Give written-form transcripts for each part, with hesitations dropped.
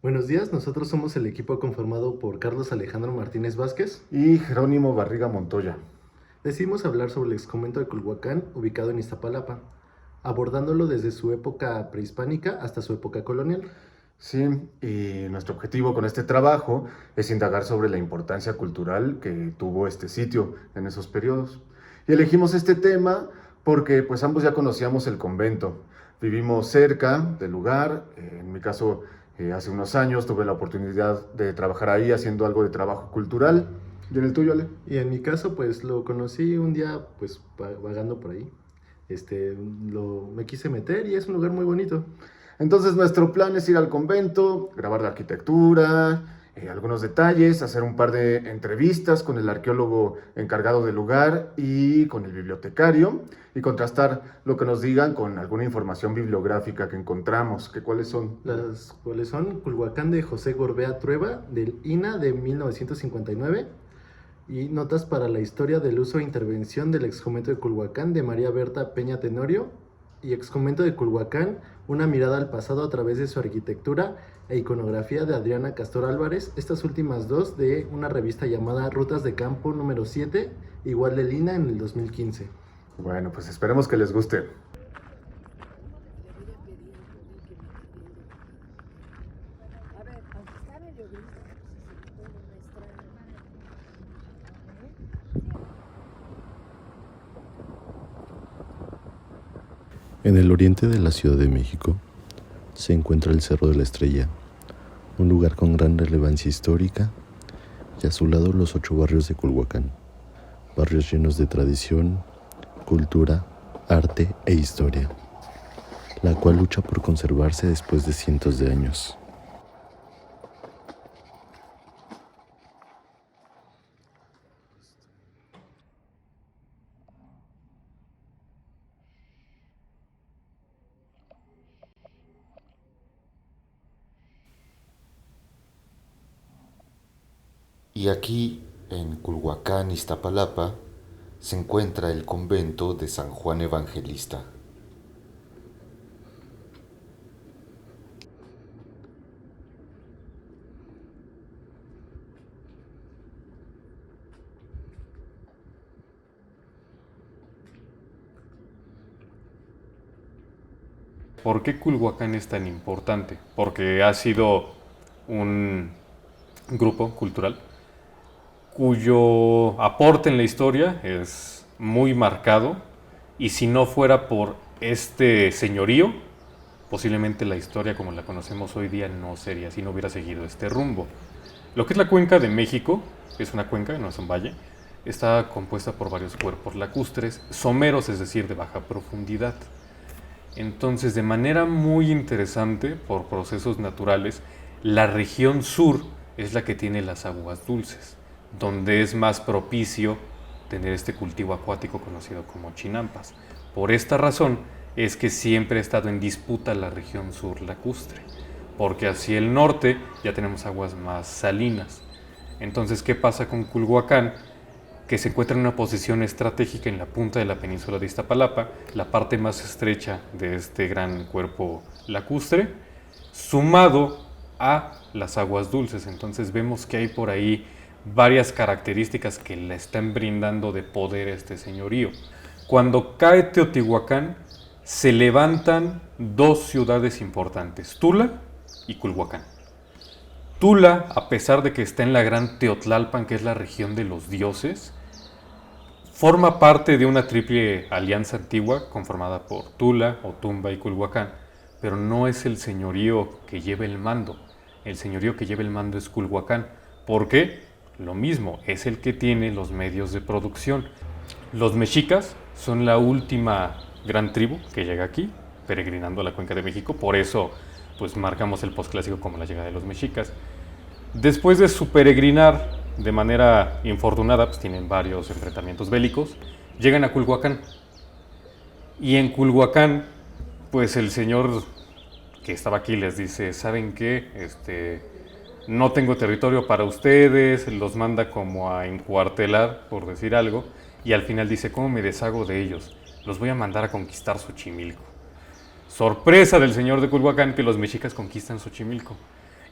Buenos días, nosotros somos el equipo conformado por Carlos Alejandro Martínez Vázquez. Y Jerónimo Barriga Montoya. Decidimos hablar sobre el exconvento de Culhuacán, ubicado en Iztapalapa, abordándolo desde su época prehispánica hasta su época colonial. Sí, y nuestro objetivo con este trabajo es indagar sobre la importancia cultural que tuvo este sitio en esos periodos. Y elegimos este tema porque pues ambos ya conocíamos el convento. Vivimos cerca del lugar, en mi caso hace unos años tuve la oportunidad de trabajar ahí haciendo algo de trabajo cultural. ¿Y en el tuyo, Ale? Y en mi caso, pues lo conocí un día, pues vagando por ahí. Me quise meter y es un lugar muy bonito. Entonces nuestro plan es ir al convento, grabar la arquitectura, algunos detalles, hacer un par de entrevistas con el arqueólogo encargado del lugar y con el bibliotecario y contrastar lo que nos digan con alguna información bibliográfica que encontramos. ¿Cuáles son? Las cuales son Culhuacán de José Gorbea Trueba, del INA de 1959, y notas para la historia del uso e intervención del exconvento de Culhuacán de María Berta Peña Tenorio, y exconvento de Culhuacán, una mirada al pasado a través de su arquitectura e iconografía de Adriana Castor Álvarez, estas últimas dos de una revista llamada Rutas de Campo número 7, igual de Lina en el 2015. Bueno, pues esperemos que les guste. En el oriente de la Ciudad de México se encuentra el Cerro de la Estrella, un lugar con gran relevancia histórica, y a su lado los 8 barrios de Culhuacán, barrios llenos de tradición, cultura, arte e historia, la cual lucha por conservarse después de cientos de años. Y aquí, en Culhuacán, Iztapalapa, se encuentra el convento de San Juan Evangelista. ¿Por qué Culhuacán es tan importante? Porque ha sido un grupo cultural cuyo aporte en la historia es muy marcado, y si no fuera por este señorío, posiblemente la historia como la conocemos hoy día no sería así, no hubiera seguido este rumbo. Lo que es la cuenca de México, es una cuenca, no es un valle, está compuesta por varios cuerpos lacustres, someros, es decir, de baja profundidad. Entonces, de manera muy interesante, por procesos naturales, la región sur es la que tiene las aguas dulces, donde es más propicio tener este cultivo acuático conocido como chinampas. Por esta razón es que siempre ha estado en disputa la región sur lacustre, porque hacia el norte ya tenemos aguas más salinas. Entonces, ¿qué pasa con Culhuacán? Que se encuentra en una posición estratégica en la punta de la península de Iztapalapa, la parte más estrecha de este gran cuerpo lacustre, sumado a las aguas dulces. Entonces vemos que hay por ahí varias características que le están brindando de poder a este señorío. Cuando cae Teotihuacán, se levantan dos ciudades importantes, Tula y Culhuacán. Tula, a pesar de que está en la gran Teotlalpan, que es la región de los dioses, forma parte de una triple alianza antigua conformada por Tula, Otumba y Culhuacán, pero no es el señorío que lleva el mando. El señorío que lleva el mando es Culhuacán. ¿Por qué? Lo mismo, es el que tiene los medios de producción. Los mexicas son la última gran tribu que llega aquí, peregrinando a la Cuenca de México, por eso pues marcamos el posclásico como la llegada de los mexicas. Después de su peregrinar de manera infortunada, pues tienen varios enfrentamientos bélicos, llegan a Culhuacán. Y en Culhuacán, pues el señor que estaba aquí les dice, ¿saben qué? No tengo territorio para ustedes, los manda como a encuartelar, por decir algo, y al final dice, ¿cómo me deshago de ellos? Los voy a mandar a conquistar Xochimilco. Sorpresa del señor de Culhuacán que los mexicas conquistan Xochimilco.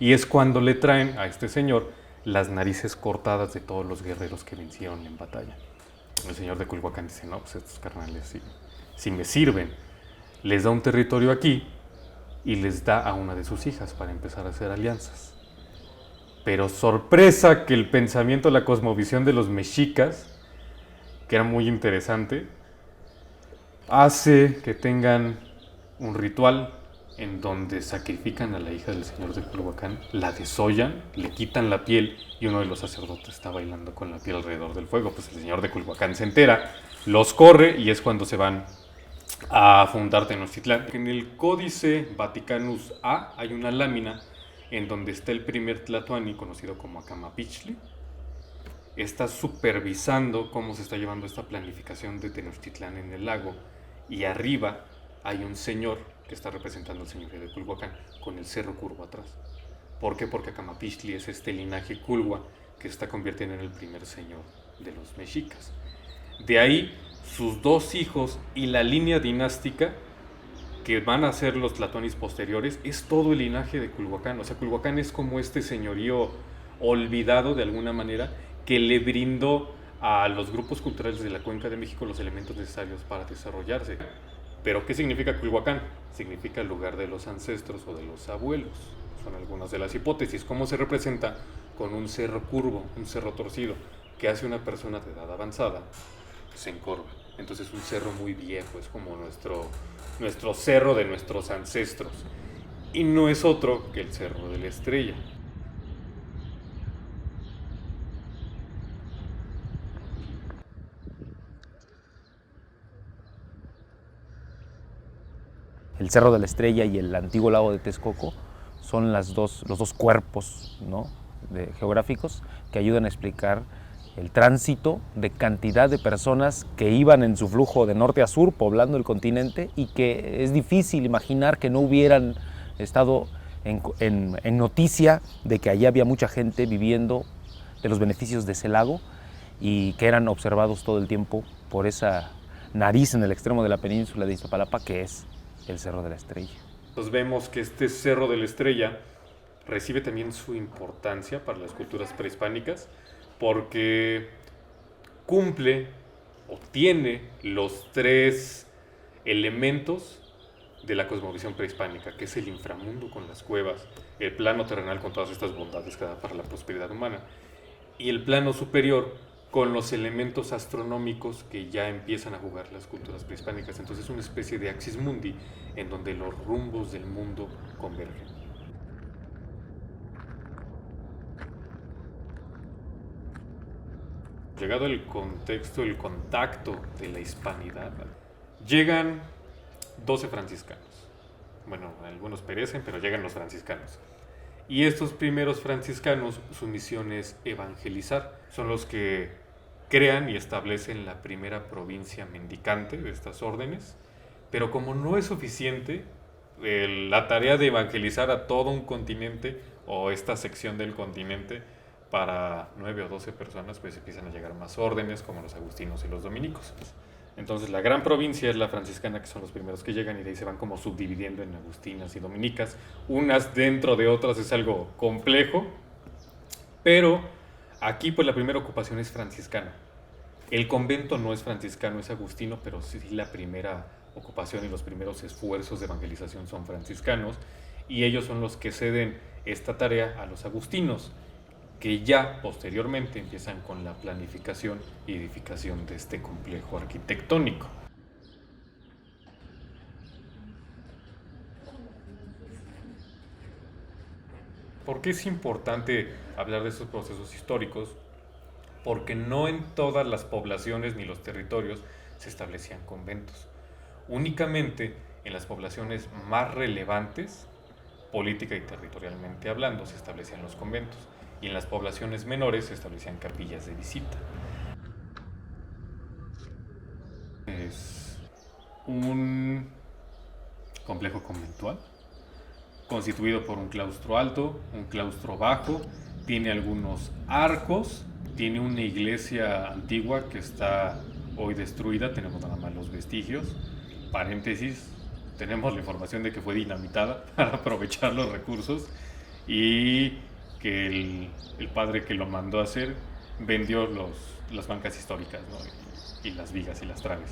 Y es cuando le traen a este señor las narices cortadas de todos los guerreros que vencieron en batalla. El señor de Culhuacán dice, no, pues estos carnales sí me sirven. Les da un territorio aquí y les da a una de sus hijas para empezar a hacer alianzas. Pero sorpresa que el pensamiento, la cosmovisión de los mexicas, que era muy interesante, hace que tengan un ritual en donde sacrifican a la hija del señor de Culhuacán, la desollan, le quitan la piel y uno de los sacerdotes está bailando con la piel alrededor del fuego. Pues el señor de Culhuacán se entera, los corre y es cuando se van a fundar Tenochtitlán. En el Códice Vaticanus A hay una lámina en donde está el primer tlatoani conocido como Acamapichtli. Está supervisando cómo se está llevando esta planificación de Tenochtitlán en el lago, y arriba hay un señor que está representando al señorío de Culhuacán con el cerro curvo atrás. ¿Por qué? Porque Acamapichtli es este linaje culhua que se está convirtiendo en el primer señor de los mexicas. De ahí sus dos hijos y la línea dinástica que van a ser los tlatoanis posteriores es todo el linaje de Culhuacán. O sea, Culhuacán es como este señorío olvidado de alguna manera que le brindó a los grupos culturales de la Cuenca de México los elementos necesarios para desarrollarse. Pero ¿qué significa Culhuacán? Significa el lugar de los ancestros o de los abuelos. Son algunas de las hipótesis. ¿Cómo se representa? Con un cerro curvo, un cerro torcido, que hace una persona de edad avanzada, se encorva. Entonces es un cerro muy viejo, es como nuestro cerro de nuestros ancestros. Y no es otro que el Cerro de la Estrella. El Cerro de la Estrella y el antiguo lago de Texcoco son los dos cuerpos, ¿no?, geográficos que ayudan a explicar el tránsito de cantidad de personas que iban en su flujo de norte a sur poblando el continente, y que es difícil imaginar que no hubieran estado en noticia de que allí había mucha gente viviendo de los beneficios de ese lago, y que eran observados todo el tiempo por esa nariz en el extremo de la península de Iztapalapa, que es el Cerro de la Estrella. Entonces vemos que este Cerro de la Estrella recibe también su importancia para las culturas prehispánicas, porque cumple o tiene los tres elementos de la cosmovisión prehispánica, que es el inframundo con las cuevas, el plano terrenal con todas estas bondades que da para la prosperidad humana, y el plano superior con los elementos astronómicos que ya empiezan a jugar las culturas prehispánicas. Entonces es una especie de axis mundi en donde los rumbos del mundo convergen. Llegado el contexto, el contacto de la hispanidad, llegan 12 franciscanos. Bueno, algunos perecen, pero llegan los franciscanos. Y estos primeros franciscanos, su misión es evangelizar. Son los que crean y establecen la primera provincia mendicante de estas órdenes. Pero como no es suficiente, la tarea de evangelizar a todo un continente o esta sección del continente para 9 o 12 personas, pues empiezan a llegar más órdenes, como los agustinos y los dominicos. Entonces la gran provincia es la franciscana, que son los primeros que llegan, y de ahí se van como subdividiendo en agustinas y dominicas. Unas dentro de otras, es algo complejo, pero aquí pues la primera ocupación es franciscana. El convento no es franciscano, es agustino, pero sí la primera ocupación y los primeros esfuerzos de evangelización son franciscanos, y ellos son los que ceden esta tarea a los agustinos, que ya posteriormente empiezan con la planificación y edificación de este complejo arquitectónico. ¿Por qué es importante hablar de estos procesos históricos? Porque no en todas las poblaciones ni los territorios se establecían conventos. Únicamente en las poblaciones más relevantes, política y territorialmente hablando, se establecían los conventos. Y en las poblaciones menores se establecían capillas de visita. Es un complejo conventual constituido por un claustro alto, un claustro bajo, tiene algunos arcos, tiene una iglesia antigua que está hoy destruida, tenemos nada más los vestigios. Paréntesis, tenemos la información de que fue dinamitada para aprovechar los recursos. y que el padre que lo mandó a hacer vendió las bancas históricas, ¿no? y las vigas y las traves.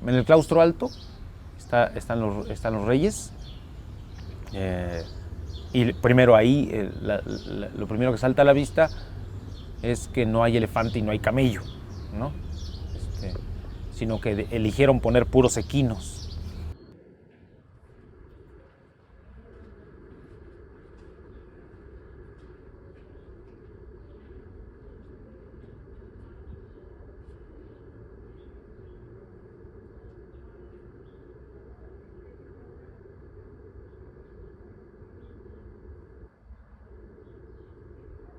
En el claustro alto están los reyes. Y primero ahí, lo primero que salta a la vista es que no hay elefante y no hay camello, ¿no? Sino que eligieron poner puros equinos.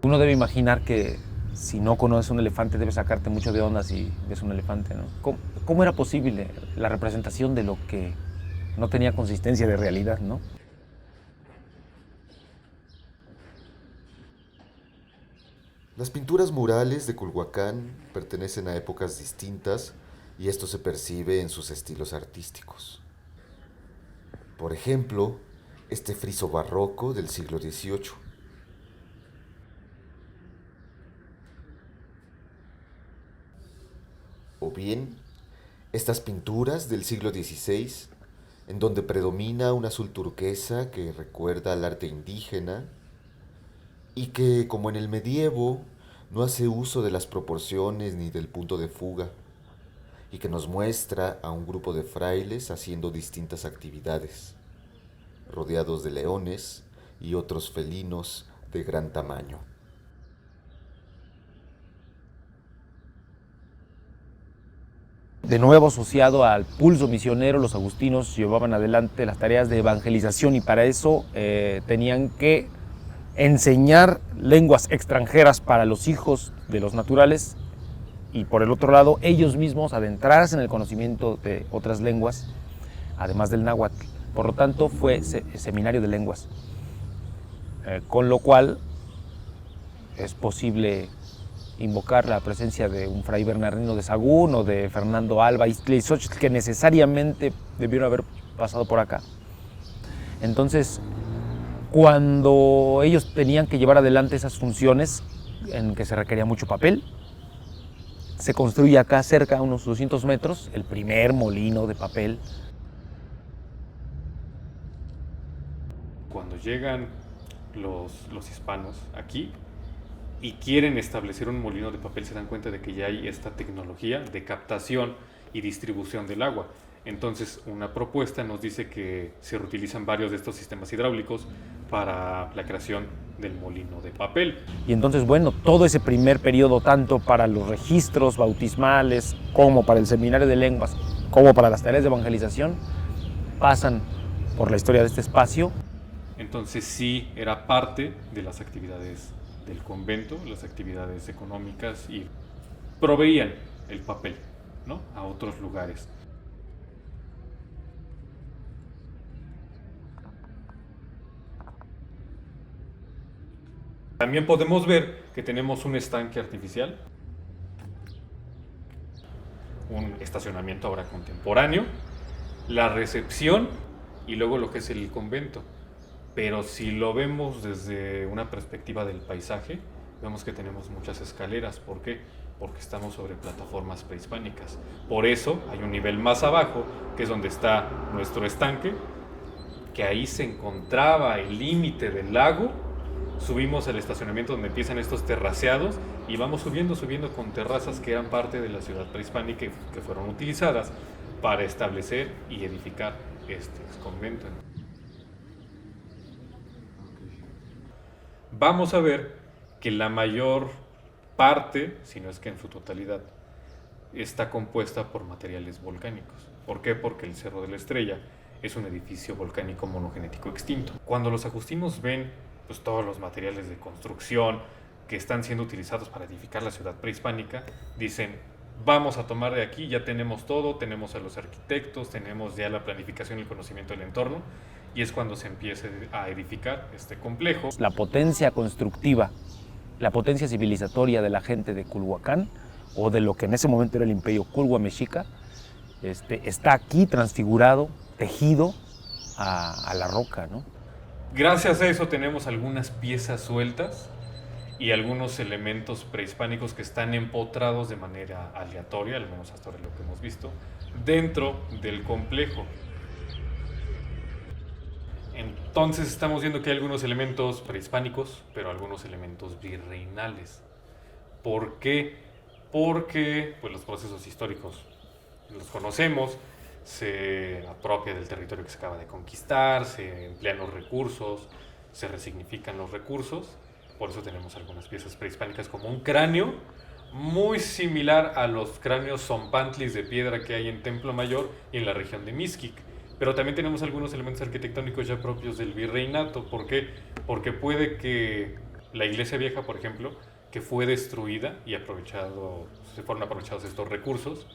Uno debe imaginar que si no conoces un elefante debe sacarte mucho de onda si ves un elefante, ¿no? ¿Cómo era posible la representación de lo que no tenía consistencia de realidad, ¿no? Las pinturas murales de Culhuacán pertenecen a épocas distintas y esto se percibe en sus estilos artísticos. Por ejemplo, este friso barroco del siglo XVIII. O bien, estas pinturas del siglo XVI, en donde predomina un azul turquesa que recuerda al arte indígena y que, como en el medievo, no hace uso de las proporciones ni del punto de fuga, y que nos muestra a un grupo de frailes haciendo distintas actividades, rodeados de leones y otros felinos de gran tamaño. De nuevo asociado al pulso misionero, los agustinos llevaban adelante las tareas de evangelización y para eso tenían que enseñar lenguas extranjeras para los hijos de los naturales y por el otro lado ellos mismos adentrarse en el conocimiento de otras lenguas, además del náhuatl. Por lo tanto fue seminario de lenguas, con lo cual es posible invocar la presencia de un fray Bernardino de Sahagún o de Fernando Alba y Tlixochitl, que necesariamente debieron haber pasado por acá. Entonces, cuando ellos tenían que llevar adelante esas funciones en que se requería mucho papel, se construye acá cerca, a unos 200 metros, el primer molino de papel. Cuando llegan los hispanos aquí y quieren establecer un molino de papel, se dan cuenta de que ya hay esta tecnología de captación y distribución del agua. Entonces, una propuesta nos dice que se reutilizan varios de estos sistemas hidráulicos para la creación del molino de papel. Y entonces, bueno, todo ese primer periodo, tanto para los registros bautismales, como para el seminario de lenguas, como para las tareas de evangelización, pasan por la historia de este espacio. Entonces sí era parte de las actividades del convento, las actividades económicas, y proveían el papel, ¿no?, a otros lugares. También podemos ver que tenemos un estanque artificial, un estacionamiento ahora contemporáneo, la recepción y luego lo que es el convento. Pero si lo vemos desde una perspectiva del paisaje, vemos que tenemos muchas escaleras. ¿Por qué? Porque estamos sobre plataformas prehispánicas. Por eso hay un nivel más abajo, que es donde está nuestro estanque, que ahí se encontraba el límite del lago. Subimos al estacionamiento donde empiezan estos terraceados y vamos subiendo con terrazas que eran parte de la ciudad prehispánica y que fueron utilizadas para establecer y edificar este convento. Vamos a ver que la mayor parte, si no es que en su totalidad, está compuesta por materiales volcánicos. ¿Por qué? Porque el Cerro de la Estrella es un edificio volcánico monogenético extinto. Cuando los agustinos ven pues, todos los materiales de construcción que están siendo utilizados para edificar la ciudad prehispánica, dicen, vamos a tomar de aquí, ya tenemos todo, tenemos a los arquitectos, tenemos ya la planificación y el conocimiento del entorno, y es cuando se empieza a edificar este complejo. La potencia constructiva, la potencia civilizatoria de la gente de Culhuacán, o de lo que en ese momento era el imperio Culhua Mexica, está aquí transfigurado, tejido a la roca, ¿no? Gracias a eso tenemos algunas piezas sueltas y algunos elementos prehispánicos que están empotrados de manera aleatoria, al menos hasta ahora lo que hemos visto, dentro del complejo. Entonces estamos viendo que hay algunos elementos prehispánicos, pero algunos elementos virreinales. ¿Por qué? Porque pues, los procesos históricos los conocemos, se apropia del territorio que se acaba de conquistar, se emplean los recursos, se resignifican los recursos. Por eso tenemos algunas piezas prehispánicas como un cráneo muy similar a los cráneos zompantlis de piedra que hay en Templo Mayor y en la región de Mixquic. Pero también tenemos algunos elementos arquitectónicos ya propios del virreinato. ¿Por qué? Porque puede que la iglesia vieja, por ejemplo, que fue destruida y se fueron aprovechados estos recursos,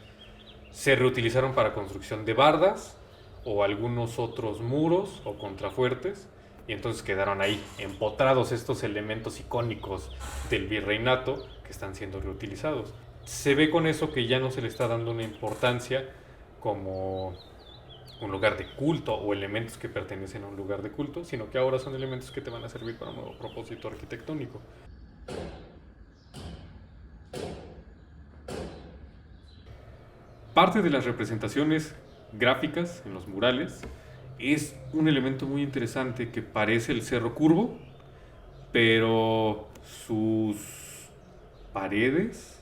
se reutilizaron para construcción de bardas o algunos otros muros o contrafuertes, y entonces quedaron ahí empotrados estos elementos icónicos del virreinato que están siendo reutilizados. Se ve con eso que ya no se le está dando una importancia como un lugar de culto o elementos que pertenecen a un lugar de culto, sino que ahora son elementos que te van a servir para un nuevo propósito arquitectónico. Parte de las representaciones gráficas en los murales es un elemento muy interesante que parece el Cerro Curvo, pero sus paredes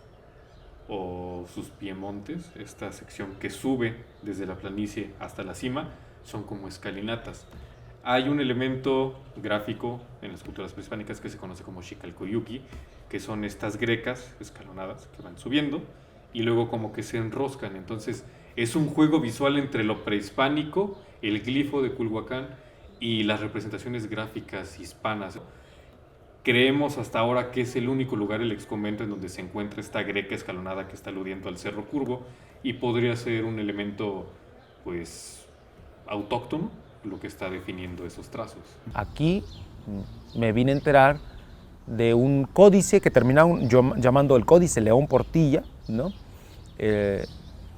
o sus piemontes, esta sección que sube desde la planicie hasta la cima, son como escalinatas. Hay un elemento gráfico en las culturas prehispánicas que se conoce como Xicalcoyuqui, que son estas grecas escalonadas que van subiendo y luego como que se enroscan. Entonces es un juego visual entre lo prehispánico, el glifo de Culhuacán y las representaciones gráficas hispanas. Creemos hasta ahora que es el único lugar, el exconvento, en donde se encuentra esta greca escalonada que está aludiendo al Cerro Curvo, y podría ser un elemento pues autóctono lo que está definiendo esos trazos. Aquí me vine a enterar de un códice que terminaron llamando el Códice León Portilla, ¿no?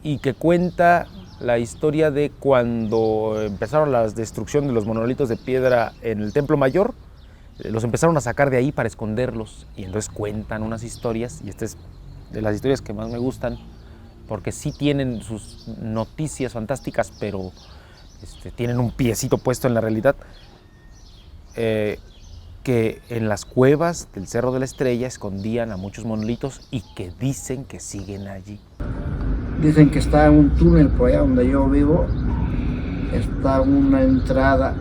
Y que cuenta la historia de cuando empezaron la destrucción de los monolitos de piedra en el Templo Mayor. Los empezaron a sacar de ahí para esconderlos, y entonces cuentan unas historias, y esta es de las historias que más me gustan, porque sí tienen sus noticias fantásticas, pero tienen un piecito puesto en la realidad, que en las cuevas del Cerro de la Estrella escondían a muchos monolitos y que dicen que siguen allí. Dicen que está un túnel por allá donde yo vivo, está una entrada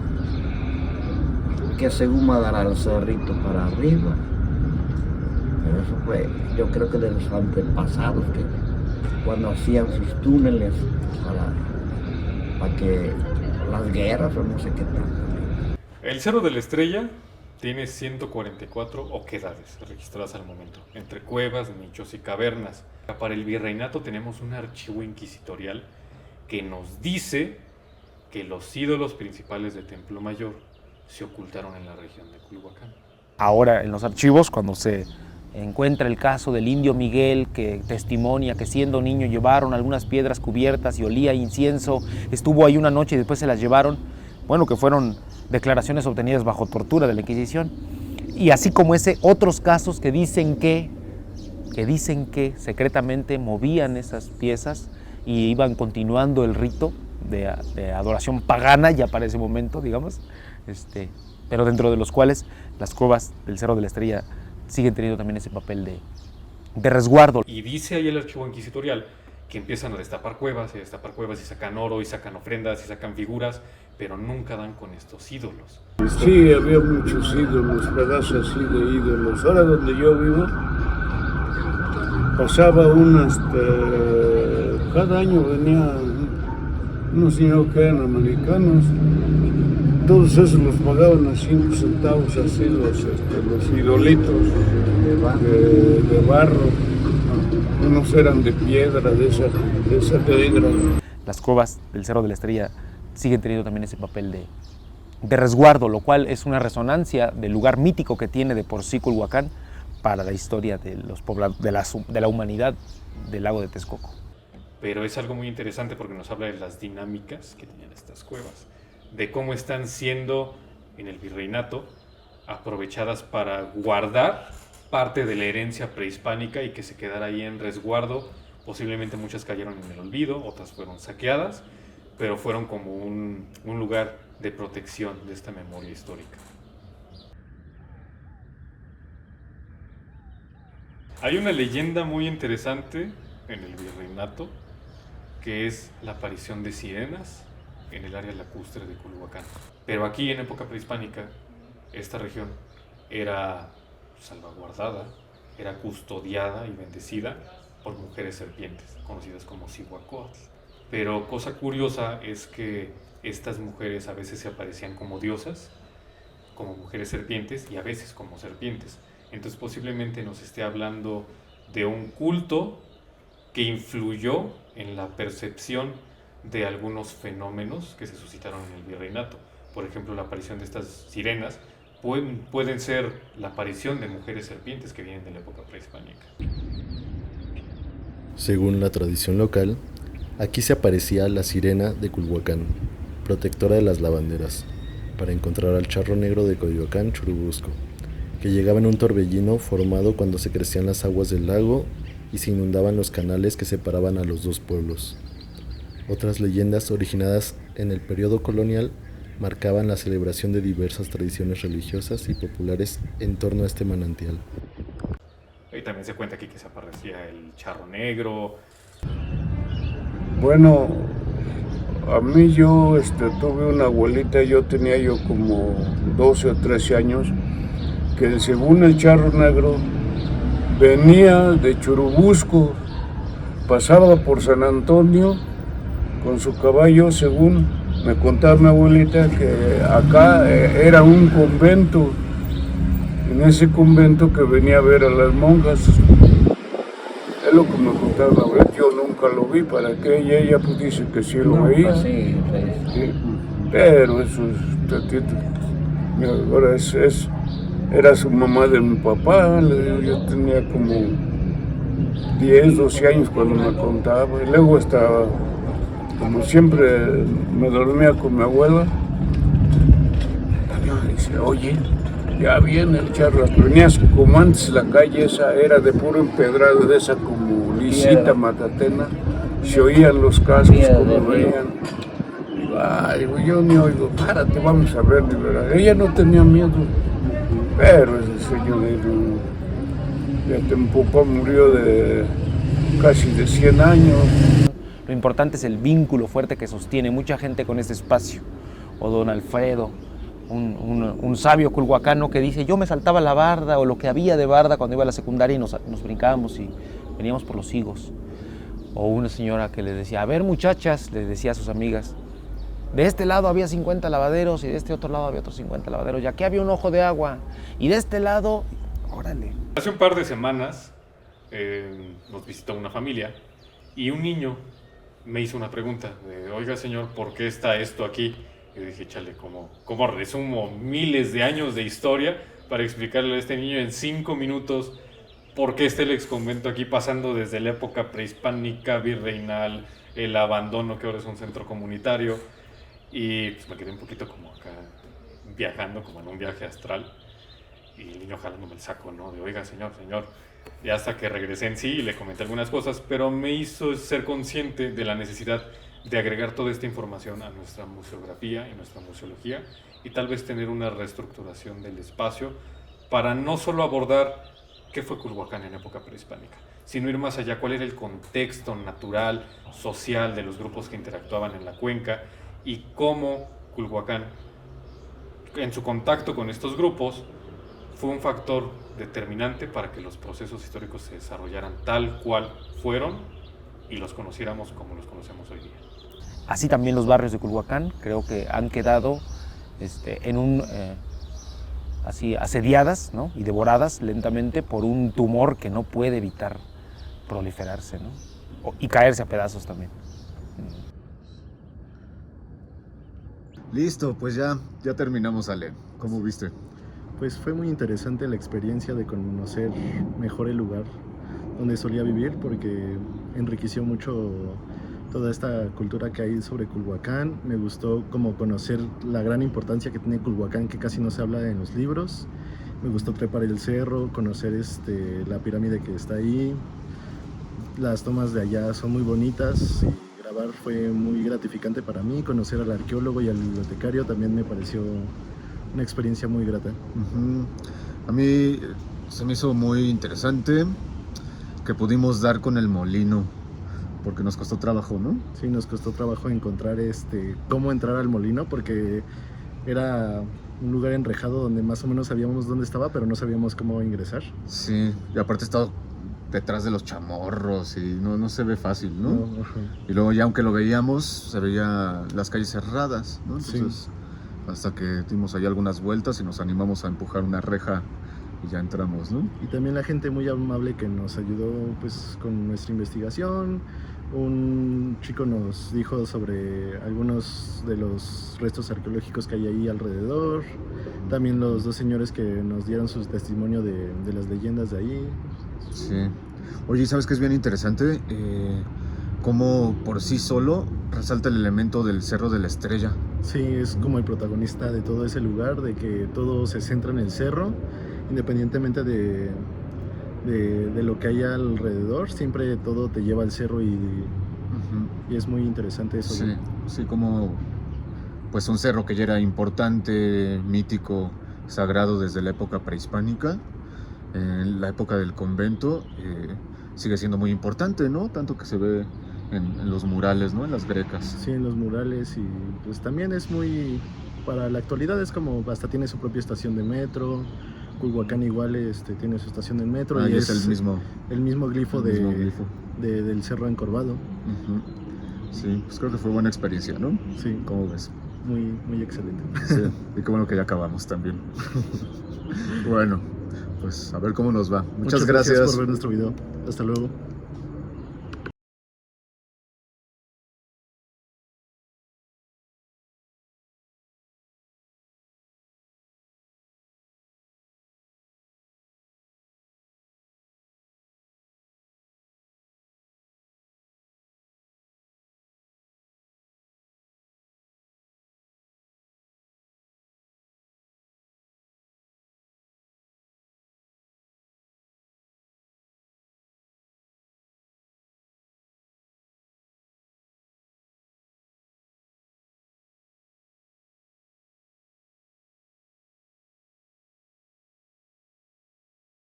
que según va a dar al cerrito para arriba. Pero eso fue, yo creo que de los antepasados, que cuando hacían sus túneles para que las guerras o no sé qué tal. El Cerro de la Estrella tiene 144 oquedades registradas al momento, entre cuevas, nichos y cavernas. Para el virreinato tenemos un archivo inquisitorial que nos dice que los ídolos principales de Templo Mayor se ocultaron en la región de Culhuacán. Ahora en los archivos, cuando se encuentra el caso del indio Miguel, que testimonia que siendo niño llevaron algunas piedras cubiertas y olía incienso, estuvo ahí una noche y después se las llevaron, bueno, que fueron declaraciones obtenidas bajo tortura de la Inquisición. Y así como ese, otros casos que dicen que secretamente movían esas piezas y iban continuando el rito de adoración pagana ya para ese momento, digamos, pero dentro de los cuales las cuevas del Cerro de la Estrella siguen teniendo también ese papel de resguardo. Y dice ahí el archivo inquisitorial que empiezan a destapar cuevas y sacan oro y sacan ofrendas y sacan figuras, pero nunca dan con estos ídolos. Sí, había muchos ídolos, pedazos así de ídolos. Ahora donde yo vivo, pasaba cada año venía unos señores que eran americanos, todos esos los pagaban a 5 centavos, así los idolitos de barro, unos eran de piedra, de esa piedra. Las cuevas del Cerro de la Estrella siguen teniendo también ese papel de resguardo, lo cual es una resonancia del lugar mítico que tiene de por sí Culhuacán para la historia de los de la humanidad del lago de Texcoco. pero es algo muy interesante porque nos habla de las dinámicas que tenían estas cuevas, de cómo están siendo en el virreinato aprovechadas para guardar parte de la herencia prehispánica y que se quedara ahí en resguardo. Posiblemente muchas cayeron en el olvido, otras fueron saqueadas, pero fueron como un lugar de protección de esta memoria histórica. Hay una leyenda muy interesante en el virreinato, que es la aparición de sirenas en el área lacustre de Culhuacán. Pero aquí, en época prehispánica, esta región era salvaguardada, era custodiada y bendecida por mujeres serpientes, conocidas como Cihuacóatl. Pero cosa curiosa es que estas mujeres a veces se aparecían como diosas, como mujeres serpientes, y a veces como serpientes. Entonces posiblemente nos esté hablando de un culto que influyó en la percepción de algunos fenómenos que se suscitaron en el virreinato. Por ejemplo, la aparición de estas sirenas pueden ser la aparición de mujeres serpientes que vienen de la época prehispánica. Según la tradición local, aquí se aparecía la sirena de Culhuacán, protectora de las lavanderas, para encontrar al charro negro de Coyoacán, Churubusco, que llegaba en un torbellino formado cuando se crecían las aguas del lago y se inundaban los canales que separaban a los dos pueblos. Otras leyendas originadas en el periodo colonial marcaban la celebración de diversas tradiciones religiosas y populares en torno a este manantial. Y también se cuenta aquí que se aparecía el charro negro. Bueno, a mí yo tuve una abuelita, yo tenía como 12 o 13 años, que según el charro negro venía de Churubusco, pasaba por San Antonio con su caballo, según me contaba mi abuelita, que acá era un convento, en ese convento que venía a ver a las monjas. Es lo que me contaba mi abuelita, yo nunca lo vi, para que ella pues dice que sí lo veía. Pues sí. Pero eso ahora era su mamá de mi papá, yo tenía como 10, 12 años cuando me contaba, y luego estaba, como siempre me dormía con mi abuela, y dice, oye, ya viene el charro, venías como antes la calle esa era de puro empedrado, de esa como lisita matatena, se oían los cascos como veían. Ay, yo ni oigo, párate, vamos a ver, de verdad. Ella no tenía miedo, pero ese señor ya mi papá murió de casi de 100 años. Lo importante es el vínculo fuerte que sostiene mucha gente con este espacio. O don Alfredo, un sabio culhuacano que dice, yo me saltaba la barda o lo que había de barda cuando iba a la secundaria y nos brincábamos y veníamos por los higos. O una señora que le decía, a ver muchachas, le decía a sus amigas, de este lado había 50 lavaderos y de este otro lado había otros 50 lavaderos, y aquí había un ojo de agua, y de este lado, órale. Hace un par de semanas nos visitó una familia y un niño me hizo una pregunta de, oiga señor, ¿por qué está esto aquí? Y dije, chale, ¿cómo resumo miles de años de historia para explicarle a este niño en 5 minutos por qué está el exconvento aquí, pasando desde la época prehispánica, virreinal, el abandono que ahora es un centro comunitario? Y pues me quedé un poquito como acá viajando, como en un viaje astral, y el niño jalándome el saco, ¿no? De, oiga, señor. Y hasta que regresé en sí y le comenté algunas cosas, pero me hizo ser consciente de la necesidad de agregar toda esta información a nuestra museografía y nuestra museología, y tal vez tener una reestructuración del espacio para no solo abordar qué fue Culhuacán en época prehispánica, sino ir más allá, cuál era el contexto natural, social de los grupos que interactuaban en la cuenca, y cómo Culhuacán, en su contacto con estos grupos, fue un factor determinante para que los procesos históricos se desarrollaran tal cual fueron y los conociéramos como los conocemos hoy día. Así también los barrios de Culhuacán creo que han quedado así asediadas, ¿no? Y devoradas lentamente por un tumor que no puede evitar proliferarse, ¿no? Y caerse a pedazos también. Listo, pues ya terminamos, Ale. ¿Cómo viste? Pues fue muy interesante la experiencia de conocer mejor el lugar donde solía vivir, porque enriqueció mucho toda esta cultura que hay sobre Culhuacán. Me gustó como conocer la gran importancia que tiene Culhuacán, que casi no se habla en los libros. Me gustó trepar el cerro, conocer la pirámide que está ahí. Las tomas de allá son muy bonitas y grabar fue muy gratificante para mí. Conocer al arqueólogo y al bibliotecario también me pareció una experiencia muy grata. A mí se me hizo muy interesante que pudimos dar con el molino, porque nos costó trabajo, ¿no? Sí, nos costó trabajo encontrar cómo entrar al molino, porque era un lugar enrejado donde más o menos sabíamos dónde estaba, pero no sabíamos cómo ingresar. Sí, y aparte estaba detrás de los chamorros y no se ve fácil, ¿no? Y luego ya aunque lo veíamos, se veía las calles cerradas, ¿no? Entonces, hasta que dimos ahí algunas vueltas y nos animamos a empujar una reja y ya entramos, ¿no? Y también la gente muy amable que nos ayudó pues con nuestra investigación. Un chico nos dijo sobre algunos de los restos arqueológicos que hay ahí alrededor. También los dos señores que nos dieron su testimonio de las leyendas de ahí. Sí. Oye, ¿sabes qué es bien interesante? Cómo por sí solo resalta el elemento del Cerro de la Estrella. Sí, es como el protagonista de todo ese lugar, de que todo se centra en el cerro, independientemente de lo que haya alrededor, siempre todo te lleva al cerro y es muy interesante eso. Sí, sí, como pues un cerro que ya era importante, mítico, sagrado desde la época prehispánica, en la época del convento, sigue siendo muy importante, ¿no? Tanto que se ve en los murales, ¿no? En las grecas. Sí, en los murales, y pues también es muy, para la actualidad es como, hasta tiene su propia estación de metro. Culhuacán igual tiene su estación de metro, y es el mismo glifo, del cerro encorvado. Sí, pues creo que fue buena experiencia, ¿no? Sí. ¿Cómo ves? Muy, muy excelente. Sí, y qué bueno que ya acabamos también. Bueno, pues a ver cómo nos va. Muchas gracias por ver nuestro video. Hasta luego.